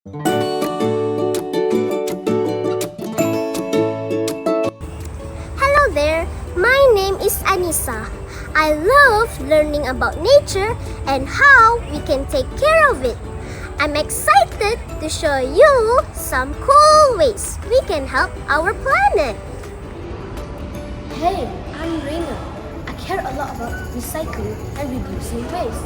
Hello there, my name is Anissa. I love learning about nature and how we can take care of it. I'm excited to show you some cool ways we can help our planet. Hey, I'm Reina. I care a lot about recycling and reducing waste.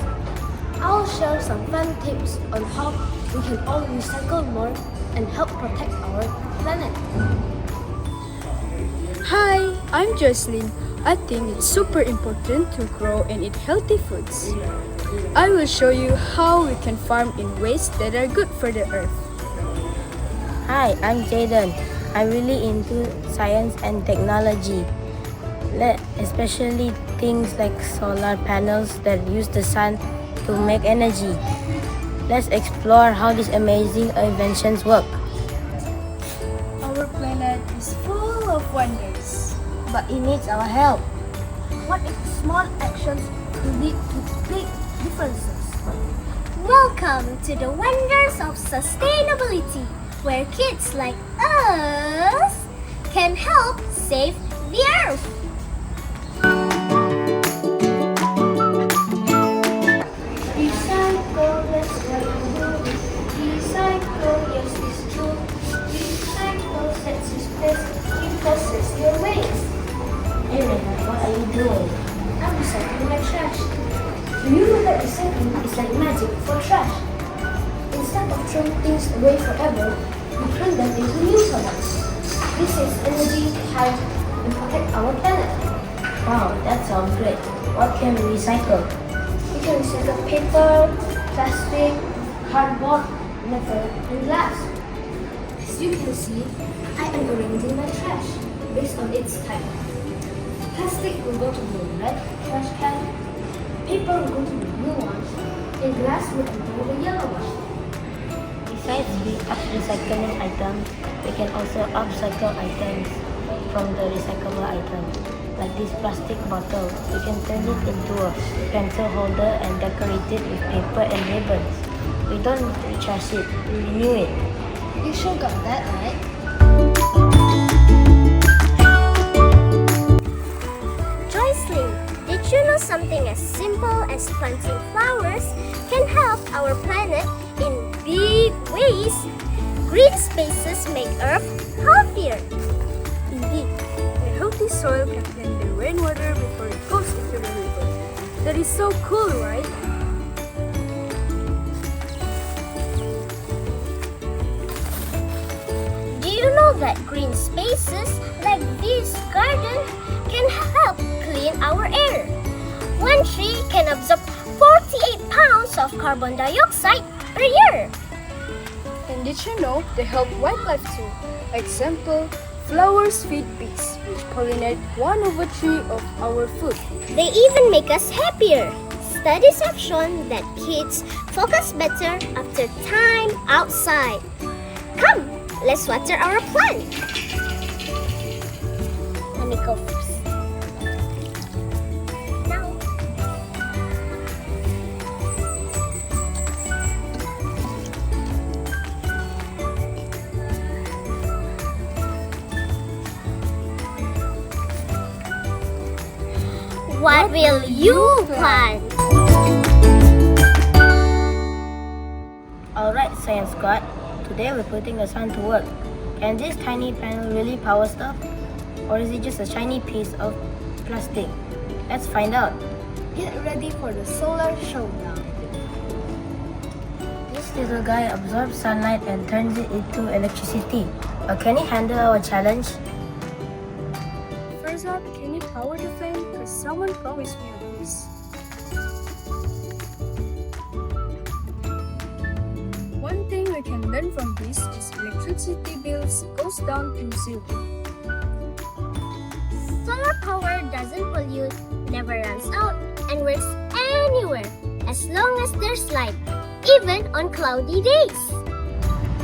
I'll share some fun tips on how we can all recycle more and help protect our planet. Hi, I'm Jocelyn. I think it's super important to grow and eat healthy foods. I will show you how we can farm in ways that are good for the earth. Hi, I'm Jaden. I'm really into science and technology, especially things like solar panels that use the sun to make energy. Let's explore how these amazing inventions work. Our planet is full of wonders. But it needs our help. What if small actions will lead to big differences? Welcome to the wonders of sustainability, where kids like us can help save the earth. Recycle, let's go. Recycle, yes, it's true. Recycle sets its place, it processes your waste. Hey Rena, what are you doing? I'm recycling my trash. Do you know that recycling is like magic for trash? Instead of throwing things away forever, we turn them into new products. This saves energy, time, and protect our planet. Wow, that sounds great. What can we recycle? We can recycle paper, plastic, cardboard, metal, and glass. As you can see, I am arranging my trash based on its type. Plastic will go to the red trash can, paper will go to the blue one, and glass will enter the yellow one. Besides recycling items, we can also upcycle items from the recyclable item. Like this plastic bottle, we can turn it into a pencil holder and decorate it with paper and ribbons. We don't trash it, we renew it. You sure got that right? Joycelyn, did you know something as simple as planting flowers can help our planet in big ways? Green spaces make Earth healthier. Indeed, a healthy soil can clean the rainwater before it goes into the river. That is so cool, right? Do you know that green spaces like this garden can help clean our air? One tree can absorb 48 pounds of carbon dioxide per year. And did you know they help wildlife too? Example, flowers feed bees, which pollinate 1/3 of our food. They even make us happier. Studies have shown that kids focus better after time outside. Come, let's water our plant. Let me go first. Now. What will you plant? Alright, Science Squad. Today we're putting the sun to work. Can this tiny panel really power stuff? Or is it just a shiny piece of plastic? Let's find out. Get ready for the solar showdown. This little guy absorbs sunlight and turns it into electricity. But can he handle our challenge? First up, can you power the flame? Because someone promised me on this. One thing we can learn from this is electricity bills goes down to zero. Solar power doesn't pollute, never runs out, and works anywhere as long as there's light, even on cloudy days.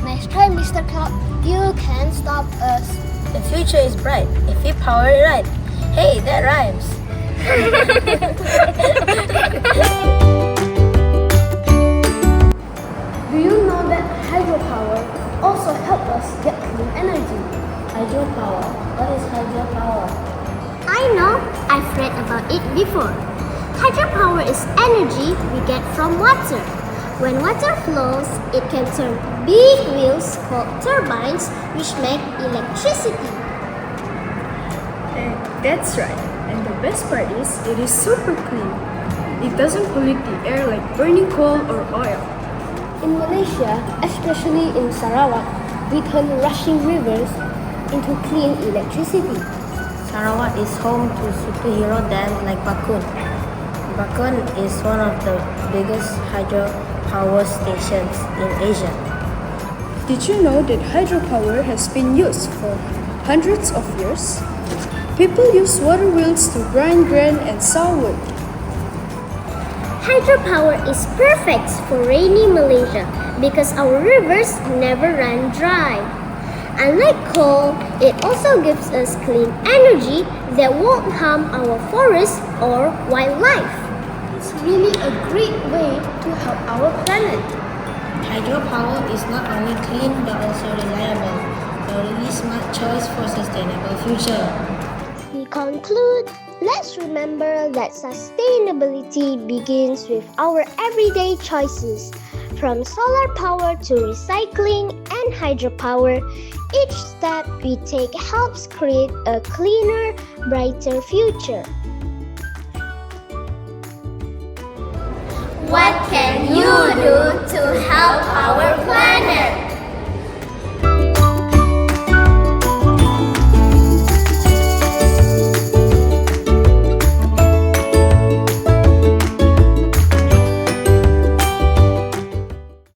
Nice try, Mr. Cloud. You can't stop us. The future is bright if we power it right. Hey, that rhymes. Do you know that hydropower it before. Hydropower is energy we get from water. When water flows, it can turn big wheels called turbines which make electricity. And that's right. And the best part is, it is super clean. It doesn't pollute the air like burning coal or oil. In Malaysia, especially in Sarawak, we turn rushing rivers into clean electricity. Sarawak is home to superhero dam like Bakun. Bakun is one of the biggest hydropower stations in Asia. Did you know that hydropower has been used for hundreds of years? People use water wheels to grind grain and saw wood. Hydropower is perfect for rainy Malaysia because our rivers never run dry. Unlike coal, it also gives us clean energy that won't harm our forests or wildlife. It's really a great way to help our planet. Hydropower is not only clean but also reliable, a really smart choice for sustainable future. We conclude, let's remember that sustainability begins with our everyday choices. From solar power to recycling and hydropower, each step we take helps create a cleaner, brighter future. What can you do to help